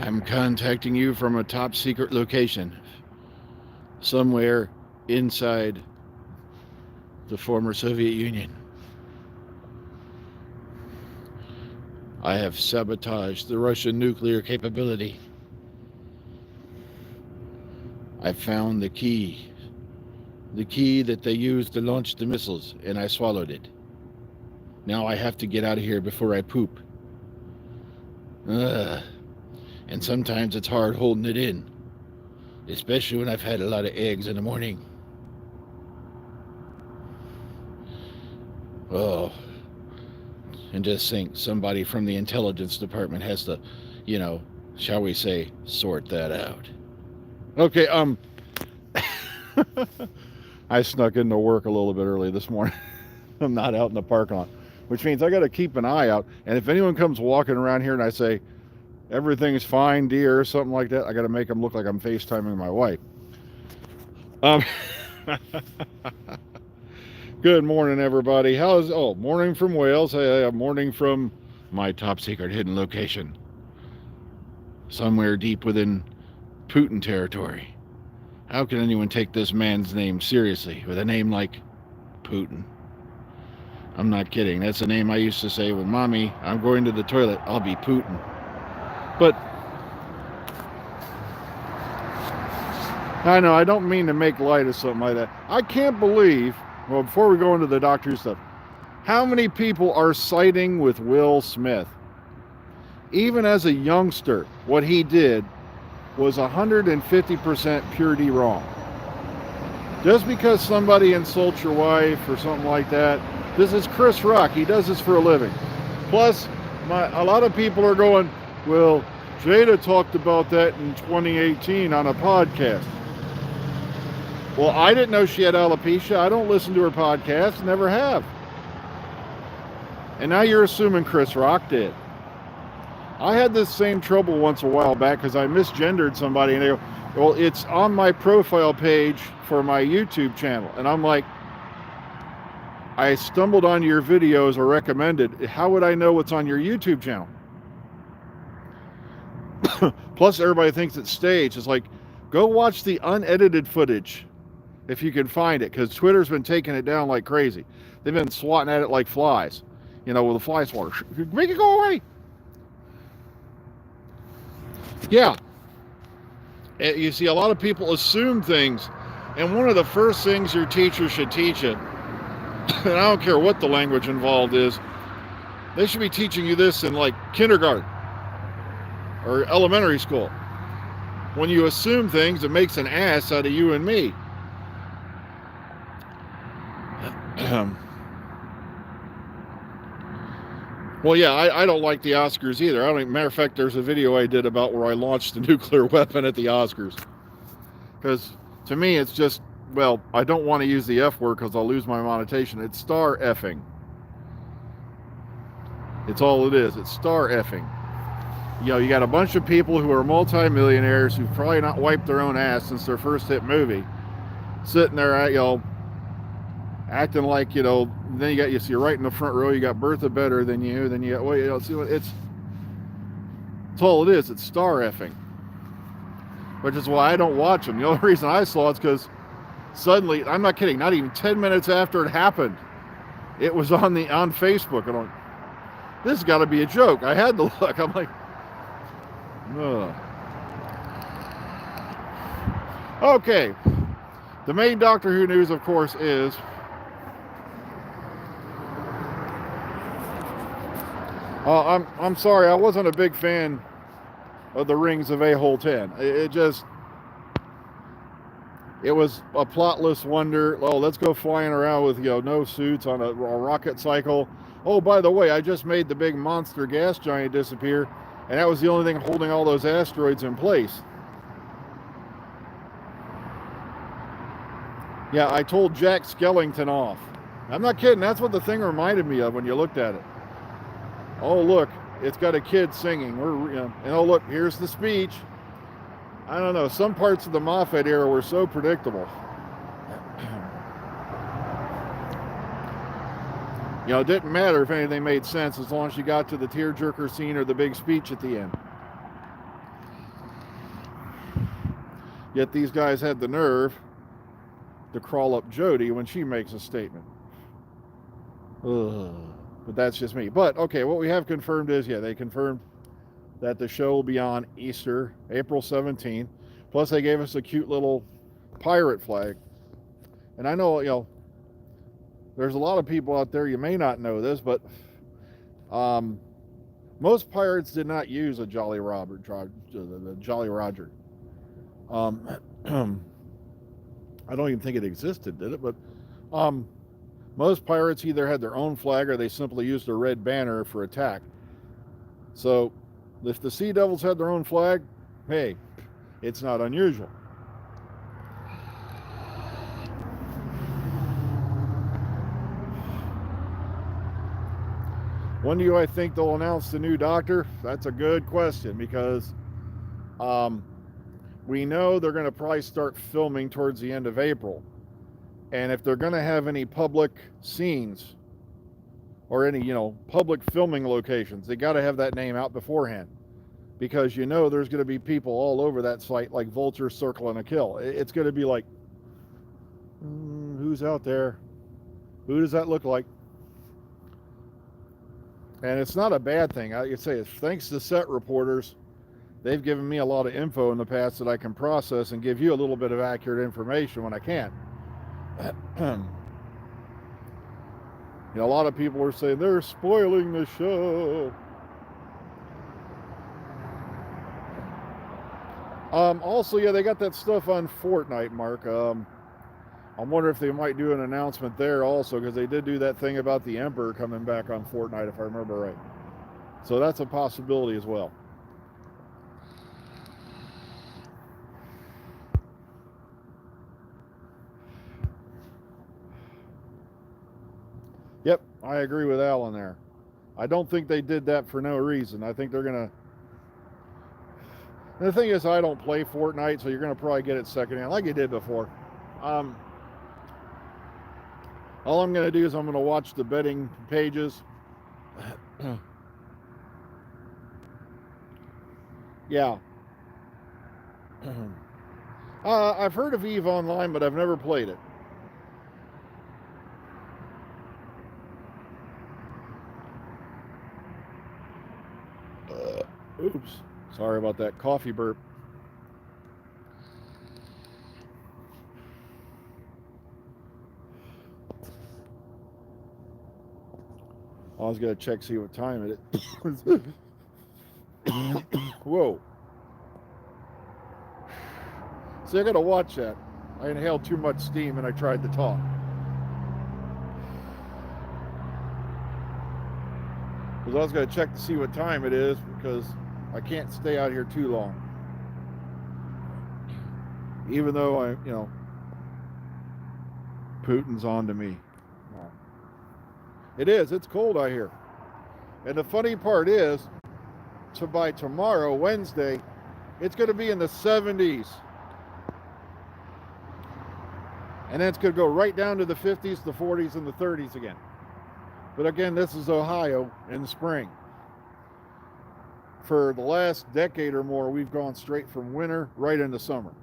I'm contacting you from a top secret location, somewhere inside the former Soviet Union. I have sabotaged the Russian nuclear capability. I found the key that they used to launch the missiles, and I swallowed it. Now I have to get out of here before I poop. Ugh. And sometimes it's hard holding it in, especially when I've had a lot of eggs in the morning. Oh, and just think somebody from the intelligence department has to, shall we say, sort that out. Okay, I snuck into work a little bit early this morning. I'm not out in the parking lot, which means I got to keep an eye out. And if anyone comes walking around here and I say, everything's fine, dear, or something like that, I got to make them look like I'm FaceTiming my wife. Good morning, everybody. Morning from Wales. Morning from my top secret hidden location. Somewhere deep within Putin territory. How can anyone take this man's name seriously with a name like Putin? I'm not kidding. That's a name I used to say with Mommy, I'm going to the toilet, I'll be Putin. But I know, I don't mean to make light of something like that. I can't believe, well, before we go into the Doctor Who stuff, how many people are siding with Will Smith? Even as a youngster, what he did was 150% purity wrong. Just because somebody insults your wife or something like that, this is Chris Rock. He does this for a living. Plus, a lot of people are going, well, Jada talked about that in 2018 on a podcast. Well, I didn't know she had alopecia. I don't listen to her podcast, never have. And now you're assuming Chris Rock did. I had this same trouble once a while back because I misgendered somebody and they go, well, it's on my profile page for my YouTube channel. And I'm like, I stumbled on your videos or recommended. How would I know what's on your YouTube channel? Plus, everybody thinks it's staged. It's like, go watch the unedited footage if you can find it, because Twitter's been taking it down like crazy. They've been swatting at it like flies, with a fly swatter. Make it go away. Yeah. You see, a lot of people assume things, and one of the first things your teacher should teach you, and I don't care what the language involved is, they should be teaching you this in like kindergarten or elementary school. When you assume things, it makes an ass out of you and me. Well, yeah, I don't like the Oscars either. Matter of fact, there's a video I did about where I launched a nuclear weapon at the Oscars. Because to me, it's just, well, I don't want to use the F word because I'll lose my monetization. It's star effing. It's all it is. It's star effing. You got a bunch of people who are multimillionaires who've probably not wiped their own ass since their first hit movie, sitting there at, acting like, then you see right in the front row, you got Bertha better than you, then you got, it's all it is. It's star effing. Which is why I don't watch them. The only reason I saw it's because suddenly, I'm not kidding, not even 10 minutes after it happened, it was on Facebook, and I'm like, this has got to be a joke. I had to look. I'm like, ugh. Okay. The main Doctor Who news, of course, is I'm sorry, I wasn't a big fan of the Rings of A-Hole 10. It was a plotless wonder. Oh, let's go flying around with, no suits on a rocket cycle. Oh, by the way, I just made the big monster gas giant disappear, and that was the only thing holding all those asteroids in place. Yeah, I told Jack Skellington off. I'm not kidding. That's what the thing reminded me of when you looked at it. Oh, look, it's got a kid singing. And oh, look, here's the speech. I don't know. Some parts of the Moffat era were so predictable. It didn't matter if anything made sense as long as you got to the tearjerker scene or the big speech at the end. Yet these guys had the nerve to crawl up Jody when she makes a statement. Ugh. But that's just me. But okay, what we have confirmed is, yeah, they confirmed that the show will be on Easter, April 17th. Plus, they gave us a cute little pirate flag. And I know, there's a lot of people out there, you may not know this, but most pirates did not use a Jolly the Jolly Roger. I don't even think it existed, did it? But most pirates either had their own flag or they simply used a red banner for attack. So if the Sea Devils had their own flag, hey, it's not unusual. When do I think they'll announce the new Doctor? That's a good question, because we know they're going to probably start filming towards the end of April. And if they're going to have any public scenes or any, public filming locations, they got to have that name out beforehand. Because there's going to be people all over that site like vultures circling a kill. It's going to be like, who's out there? Who does that look like? And it's not a bad thing. I say, thanks to set reporters, they've given me a lot of info in the past that I can process and give you a little bit of accurate information when I can. A lot of people are saying they're spoiling the show. Also, yeah, they got that stuff on Fortnite, Mark. I wonder if they might do an announcement there also, because they did do that thing about the Emperor coming back on Fortnite, if I remember right. So that's a possibility as well. Yep, I agree with Alan there. I don't think they did that for no reason. I think they're going to... The thing is, I don't play Fortnite, so you're going to probably get it secondhand, like you did before. All I'm going to do is I'm going to watch the betting pages. Yeah. I've heard of EVE Online, but I've never played it. Oops. Sorry about that coffee burp. I was going to check, see what time it is. Whoa. See, I got to watch that. I inhaled too much steam and I tried to talk. Because I was going to check to see what time it is, because I can't stay out here too long. Even though Putin's on to me. It is. It's cold out here. And the funny part is, by tomorrow, Wednesday, it's going to be in the 70s. And then it's going to go right down to the 50s, the 40s, and the 30s again. But again, this is Ohio in the spring. For the last decade or more, we've gone straight from winter right into summer.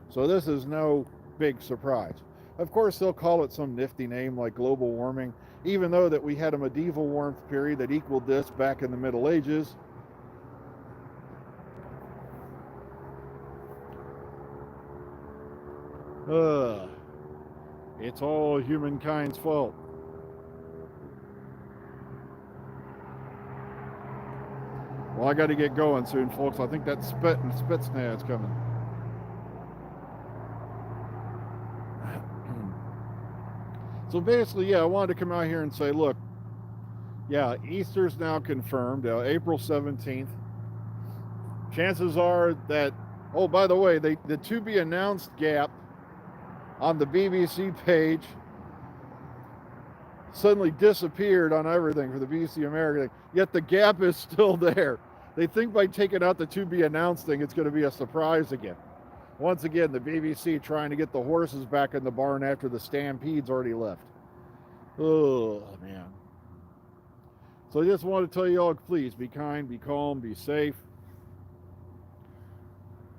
So this is no big surprise. Of course, they'll call it some nifty name like global warming, even though that we had a medieval warmth period that equaled this back in the Middle Ages. It's all humankind's fault. Well, I got to get going soon, folks. I think that Spetsnaz coming. So basically, yeah, I wanted to come out here and say, look, yeah, Easter's now confirmed, April 17th. Chances are that, oh, by the way, the to be announced gap on the BBC page suddenly disappeared on everything for the BBC America, yet the gap is still there. They think by taking out the to be announced thing, it's going to be a surprise again. Once again, the BBC trying to get the horses back in the barn after the stampede's already left. Oh, man. So I just want to tell you all, please be kind, be calm, be safe.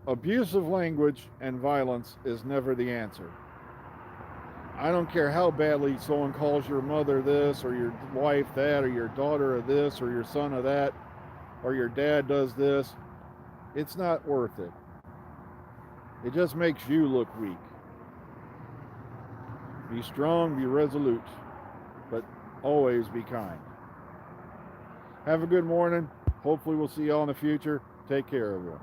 Abusive language and violence is never the answer. I don't care how badly someone calls your mother this, or your wife that, or your daughter of this, or your son of that, or your dad does this. It's not worth it. It just makes you look weak. Be strong, be resolute, but always be kind. Have a good morning. Hopefully we'll see y'all in the future. Take care, everyone.